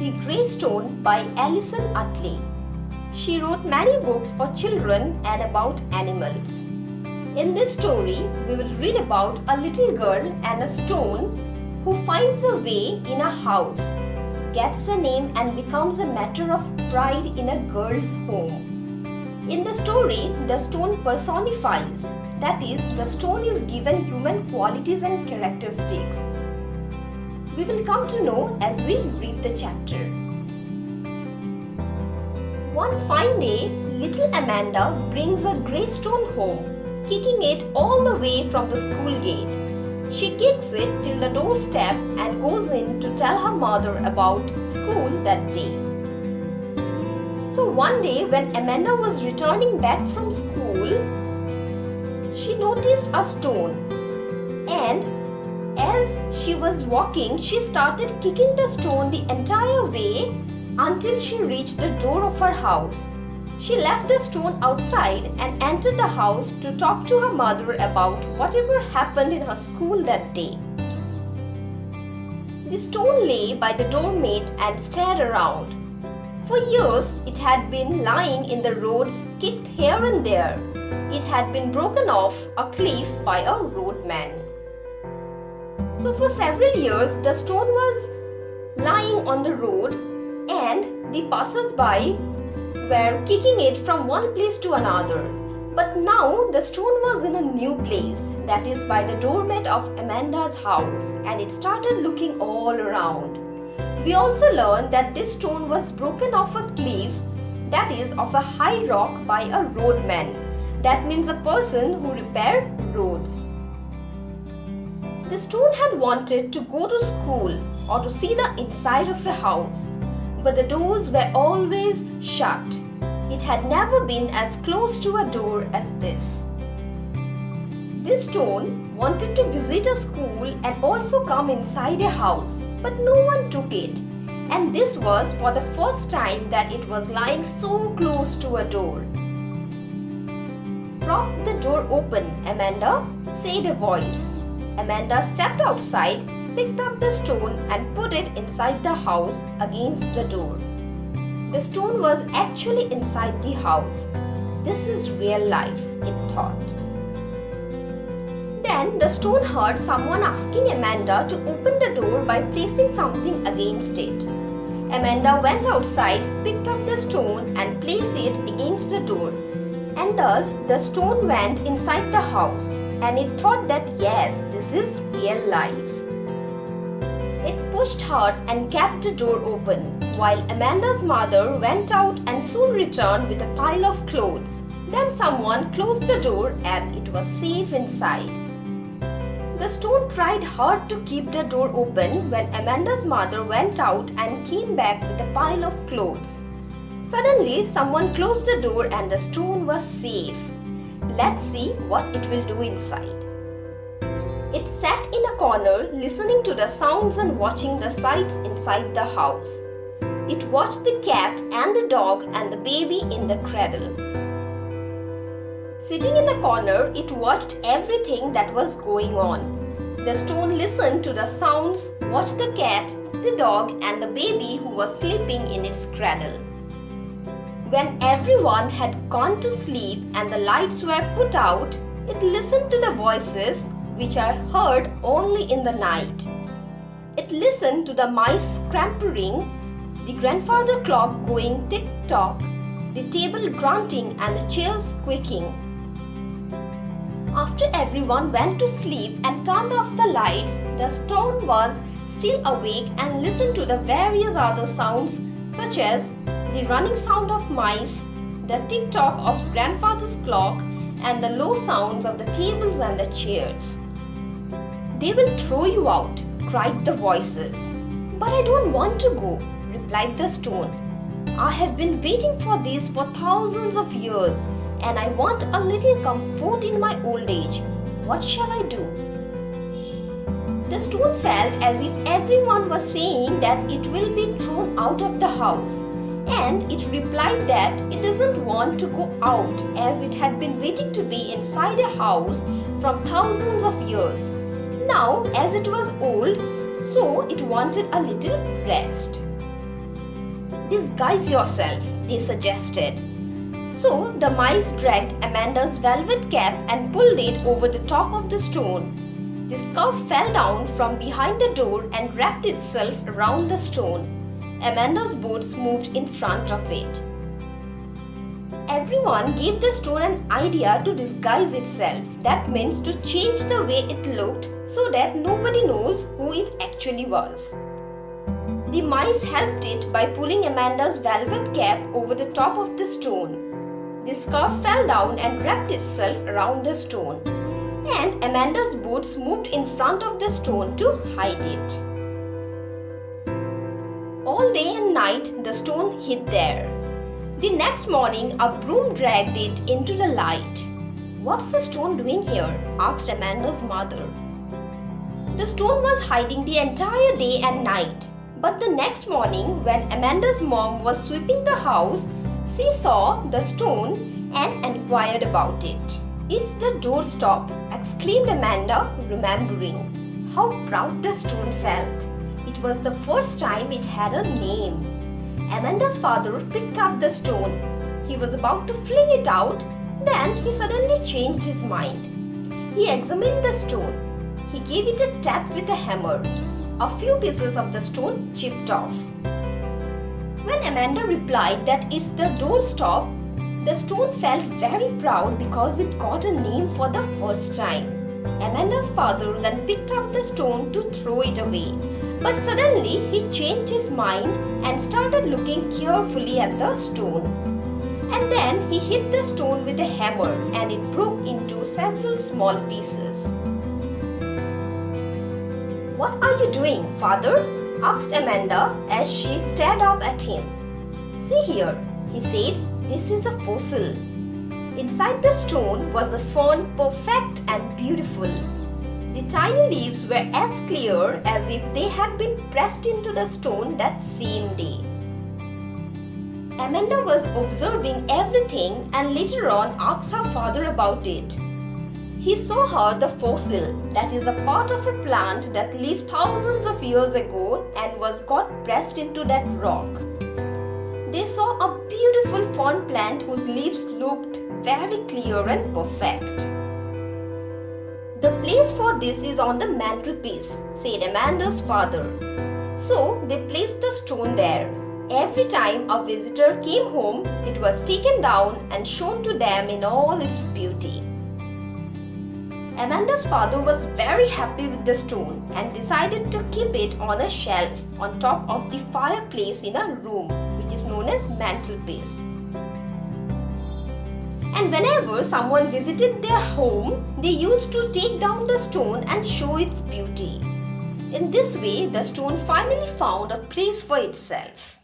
The Grey Stone by Alison Uttley. She wrote many books for children and about animals. In this story, we will read about a little girl and a stone who finds a way in a house, gets a name and becomes a matter of pride in a girl's home. In the story, the stone personifies, that is, the stone is given human qualities and characteristics. We will come to know as we read the chapter. One fine day, little Amanda brings a grey stone home, kicking it all the way from the school gate. She kicks it till the doorstep and goes in to tell her mother about school that day. So one day when Amanda was returning back from school, she noticed a stone, and as she was walking, she started kicking the stone the entire way until she reached the door of her house. She left the stone outside and entered the house to talk to her mother about whatever happened in her school that day. The stone lay by the doormat and stared around. For years, it had been lying in the roads, kicked here and there. It had been broken off a cliff by a roadman. So for several years, the stone was lying on the road and the passers-by were kicking it from one place to another. But now the stone was in a new place, that is by the doormat of Amanda's house, and it started looking all around. We also learned that this stone was broken off a cliff, that is of a high rock, by a roadman. That means a person who repaired roads. The stone had wanted to go to school or to see the inside of a house, but the doors were always shut. It had never been as close to a door as this. This stone wanted to visit a school and also come inside a house, but no one took it, and this was for the first time that it was lying so close to a door. "Prop the door open, Amanda," said a voice. Amanda stepped outside, picked up the stone and put it inside the house against the door. The stone was actually inside the house. This is real life, it thought. Then the stone heard someone asking Amanda to open the door by placing something against it. Amanda went outside, picked up the stone and placed it against the door. And thus the stone went inside the house, and it thought that yes, this is real life. It pushed hard and kept the door open, while Amanda's mother went out and soon returned with a pile of clothes. Then someone closed the door and it was safe inside. The stone tried hard to keep the door open when Amanda's mother went out and came back with a pile of clothes. Suddenly, someone closed the door and the stone was safe. Let's see what it will do inside. It sat in a corner, listening to the sounds and watching the sights inside the house. It watched the cat and the dog and the baby in the cradle. Sitting in the corner, it watched everything that was going on. The stone listened to the sounds, watched the cat, the dog and the baby who was sleeping in its cradle. When everyone had gone to sleep and the lights were put out, it listened to the voices which are heard only in the night. It listened to the mice scampering, the grandfather clock going tick-tock, the table grunting and the chairs squeaking. After everyone went to sleep and turned off the lights, the stone was still awake and listened to the various other sounds such as the running sound of mice, the tick-tock of grandfather's clock and the low sounds of the tables and the chairs. "They will throw you out," cried the voices. "But I don't want to go," replied the stone. "I have been waiting for this for thousands of years and I want a little comfort in my old age. What shall I do?" The stone felt as if everyone was saying that it will be thrown out of the house, and it replied that it doesn't want to go out as it had been waiting to be inside a house from thousands of years. Now, as it was old, so it wanted a little rest. "Disguise yourself," they suggested. So the mice dragged Amanda's velvet cap and pulled it over the top of the stone. The scarf fell down from behind the door and wrapped itself around the stone. Amanda's boots moved in front of it. Everyone gave the stone an idea to disguise itself. That means to change the way it looked so that nobody knows who it actually was. The mice helped it by pulling Amanda's velvet cap over the top of the stone. The scarf fell down and wrapped itself around the stone. And Amanda's boots moved in front of the stone to hide it. All day and night the stone hid there. The next morning a broom dragged it into the light. "What's the stone doing here?" asked Amanda's mother. The stone was hiding the entire day and night. But the next morning, when Amanda's mom was sweeping the house, she saw the stone and inquired about it. "It's the doorstop," exclaimed Amanda, remembering how proud the stone felt. It was the first time it had a name. Amanda's father picked up the stone. He was about to fling it out, then he suddenly changed his mind. He examined the stone. He gave it a tap with a hammer. A few pieces of the stone chipped off. When Amanda replied that it's the doorstop, the stone felt very proud because it got a name for the first time. Amanda's father then picked up the stone to throw it away. But suddenly he changed his mind and started looking carefully at the stone. And then he hit the stone with a hammer and it broke into several small pieces. "What are you doing, father?" asked Amanda as she stared up at him. "See here," he said, "this is a fossil." Inside the stone was a fern, perfect and beautiful. The tiny leaves were as clear as if they had been pressed into the stone that same day. Amanda was observing everything and later on asked her father about it. He saw her the fossil, that is a part of a plant that lived thousands of years ago and got pressed into that rock. They saw a beautiful fern plant whose leaves looked very clear and perfect. "The place for this is on the mantelpiece," said Amanda's father. So they placed the stone there. Every time a visitor came home, it was taken down and shown to them in all its beauty. Amanda's father was very happy with the stone and decided to keep it on a shelf on top of the fireplace in a room, which is known as mantelpiece. And whenever someone visited their home, they used to take down the stone and show its beauty. In this way, the stone finally found a place for itself.